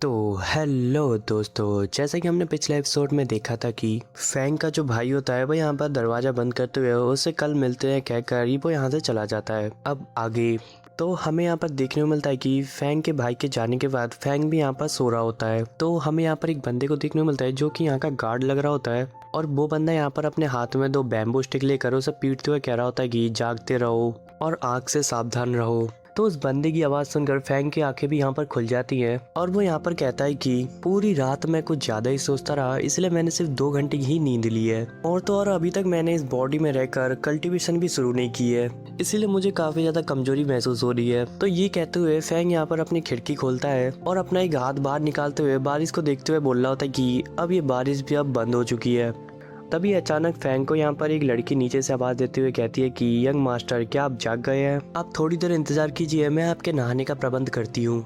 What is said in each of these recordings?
तो हेलो दोस्तों, जैसा कि हमने पिछले एपिसोड में देखा था कि फैंग का जो भाई होता है वो यहाँ पर दरवाज़ा बंद करते हुए उससे कल मिलते हैं कहकर वो यहाँ से चला जाता है। अब आगे तो हमें यहाँ पर देखने को मिलता है कि फैंग के भाई के जाने के बाद फैंग भी यहाँ पर सो रहा होता है। तो हमें यहाँ पर एक बंदे को देखने को मिलता है जो कि यहाँ का गार्ड लग रहा होता है, और वो बंदा यहाँ पर अपने हाथ में 2 बैम्बू स्टिक लेकर उसे पीटते हुए कह रहा होता है कि जागते रहो और आँख से सावधान रहो। तो उस बंदे की आवाज़ सुनकर फैंग की आंखें भी यहाँ पर खुल जाती हैं और वो यहाँ पर कहता है कि पूरी रात मैं कुछ ज़्यादा ही सोचता रहा, इसलिए मैंने सिर्फ 2 घंटे ही नींद ली है। और तो और अभी तक मैंने इस बॉडी में रहकर कल्टीवेशन भी शुरू नहीं की है, इसीलिए मुझे काफ़ी ज़्यादा कमजोरी महसूस हो रही है। तो ये कहते हुए फैंग यहाँ पर अपनी खिड़की खोलता है और अपना एक हाथ बाहर निकालते हुए बारिश को देखते हुए बोल रहा होता है कि अब ये बारिश भी अब बंद हो चुकी है। तभी अचानक फैंग को यहाँ पर एक लड़की नीचे से आवाज देते हुए कहती है कि यंग मास्टर, क्या आप जाग गए हैं? आप थोड़ी देर इंतजार कीजिए, मैं आपके नहाने का प्रबंध करती हूँ।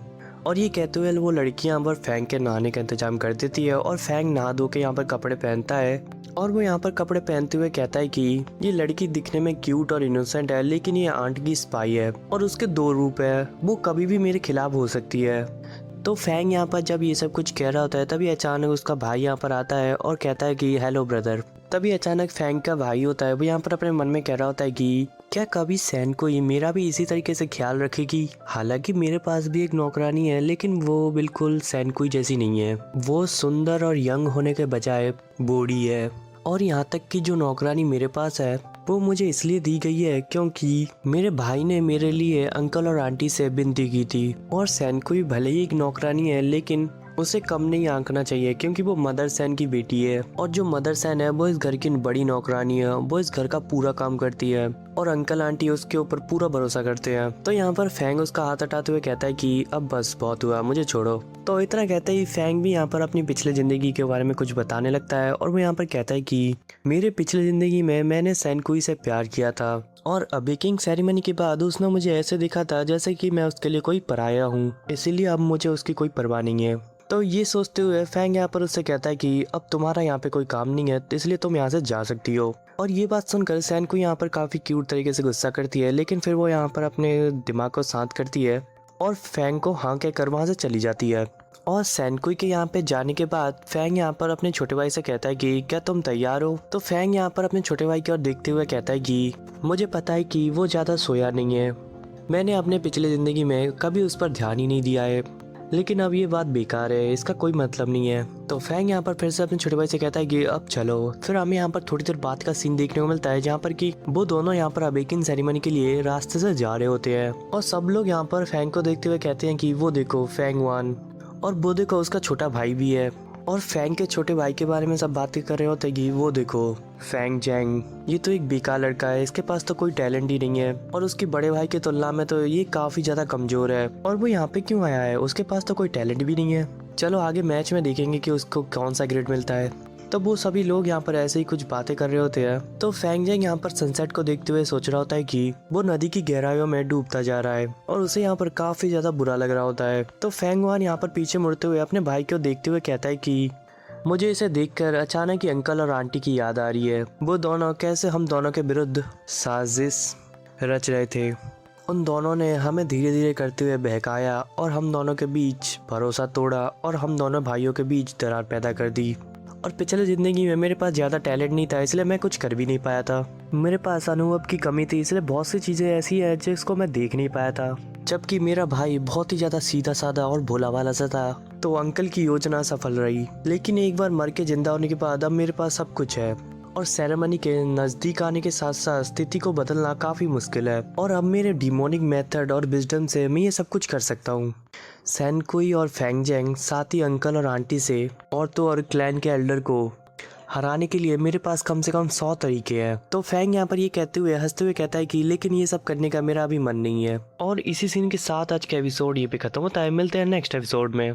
और ये कहते हुए वो लड़की यहाँ पर फैंग के नहाने का इंतजाम कर देती है और फैंग नहा धो के यहाँ पर कपड़े पहनता है। और वो यहाँ पर कपड़े पहनते हुए कहता है कि ये लड़की दिखने में क्यूट और इनोसेंट है, लेकिन ये आंट की स्पाई है और उसके 2 रूप है, वो कभी भी मेरे खिलाफ हो सकती है। तो फैंग यहाँ पर जब ये सब कुछ कह रहा होता है तभी अचानक उसका भाई यहाँ पर आता है और कहता है कि हेलो ब्रदर। तभी अचानक फैंग का भाई होता है वो यहाँ पर अपने मन में कह रहा होता है कि क्या कभी सैन को ये मेरा भी इसी तरीके से ख्याल रखेगी? हालांकि मेरे पास भी एक नौकरानी है, लेकिन वो बिल्कुल सैन कोई जैसी नहीं है। वो सुंदर और यंग होने के बजाय बूढ़ी है, और यहाँ तक कि जो नौकरानी मेरे पास है वो मुझे इसलिए दी गई है क्योंकि मेरे भाई ने मेरे लिए अंकल और आंटी से विनती की थी। और सैन कोई भले ही एक नौकरानी है, लेकिन उसे कम नहीं आंकना चाहिए क्योंकि वो मदर सैन की बेटी है, और जो मदर सैन है वो इस घर की बड़ी नौकरानी है, वो इस घर का पूरा काम करती है और अंकल आंटी उसके ऊपर पूरा भरोसा करते हैं। तो यहाँ पर फैंग उसका हाथ हटाते हुए कहता है कि अब बस बहुत हुआ, मुझे छोड़ो। तो इतना कहते ही फैंग भी यहाँ पर अपनी पिछले जिंदगी के बारे में कुछ बताने लगता है, और वो यहाँ पर कहता है कि मेरे पिछले जिंदगी में मैंने सैन कोई से प्यार किया था, और अबेकिंग सेरेमनी के बाद उसने मुझे ऐसे दिखा था जैसे कि मैं उसके लिए कोई पराया हूँ, इसीलिए अब मुझे उसकी कोई परवाह नहीं है। तो ये सोचते हुए फैंग यहाँ पर उससे कहता है कि अब तुम्हारा यहाँ पे कोई काम नहीं है, इसलिए तुम यहाँ से जा सकती हो। और ये बात सुनकर सैन को यहाँ पर काफ़ी क्यूट तरीके से गुस्सा करती है, लेकिन फिर वो यहाँ पर अपने दिमाग को शांत करती है और फैंग को हाँ कहकर वहाँ से चली जाती है। और सैनकुई के यहाँ पे जाने के बाद फैंग यहाँ पर अपने छोटे भाई से कहता है कि क्या तुम तैयार हो? तो फैंग यहाँ पर अपने छोटे भाई की ओर देखते हुए कहता है कि मुझे पता है कि वो ज़्यादा सोया नहीं है, मैंने अपने पिछले ज़िंदगी में कभी उस पर ध्यान ही नहीं दिया है, लेकिन अब ये बात बेकार है, इसका कोई मतलब नहीं है। तो फैंग यहाँ पर फिर से अपने छोटे भाई से कहता है कि अब चलो। फिर हमें यहाँ पर थोड़ी देर बाद का सीन देखने को मिलता है जहाँ पर कि वो दोनों यहाँ पर अवेकिंग सेरेमनी के लिए रास्ते से जा रहे होते हैं, और सब लोग यहाँ पर फैंग को देखते हुए कहते हैं कि वो देखो फैंग वन, और वो देखो उसका छोटा भाई भी है। और फैंग के छोटे भाई के बारे में सब बातें कर रहे होते हैं कि वो देखो फैंग जैंग, ये तो एक बेकार लड़का है, इसके पास तो कोई टैलेंट ही नहीं है, और उसके बड़े भाई की तुलना में तो ये काफी ज्यादा कमजोर है, और वो यहाँ पे क्यों आया है, उसके पास तो कोई टैलेंट भी नहीं है। चलो आगे मैच में देखेंगे कि उसको कौन सा ग्रेड मिलता है। तो वो सभी लोग यहाँ पर ऐसे ही कुछ बातें कर रहे होते हैं। तो फैंग जैंग यहाँ पर सनसेट को देखते हुए सोच रहा होता है कि वो नदी की गहराइयों में डूबता जा रहा है, और उसे यहाँ पर काफी ज्यादा बुरा लग रहा होता है। तो फैंग वान यहाँ पर पीछे मुड़ते हुए अपने भाई को देखते हुए कहता है कि मुझे इसे देखकर अचानक ही अंकल और आंटी की याद आ रही है। वो दोनों कैसे हम दोनों के विरुद्ध साजिश रच रहे थे। उन दोनों ने हमें धीरे धीरे करते हुए बहकाया और हम दोनों के बीच भरोसा तोड़ा, और हम दोनों भाइयों के बीच दरार पैदा कर दी। और पिछले ज़िंदगी में मेरे पास ज़्यादा टैलेंट नहीं था, इसलिए मैं कुछ कर भी नहीं पाया था। मेरे पास अनुभव की कमी थी, इसलिए बहुत सी चीज़ें ऐसी हैं जिसको मैं देख नहीं पाया था। जबकि मेरा भाई बहुत ही ज़्यादा सीधा साधा और भोला भाला सा था, तो अंकल की योजना सफल रही। लेकिन एक बार मर के जिंदा होने के बाद अब मेरे पास सब कुछ है, और सेरेमनी के नज़दीक आने के साथ साथ स्थिति को बदलना काफ़ी मुश्किल है, और अब मेरे डिमोनिक मेथड और विजडम से मैं ये सब कुछ कर सकता हूँ। सैनकुई और फैंग जैंग साथ ही अंकल और आंटी से और तो और क्लैन के एल्डर को हराने के लिए मेरे पास कम से कम 100 तरीके हैं। तो फैंग यहाँ पर ये कहते हुए हंसते हुए कहता है कि लेकिन ये सब करने का मेरा अभी मन नहीं है। और इसी सीन के साथ आज का एपिसोड ये पे खत्म होता है। मिलते हैं नेक्स्ट एपिसोड में।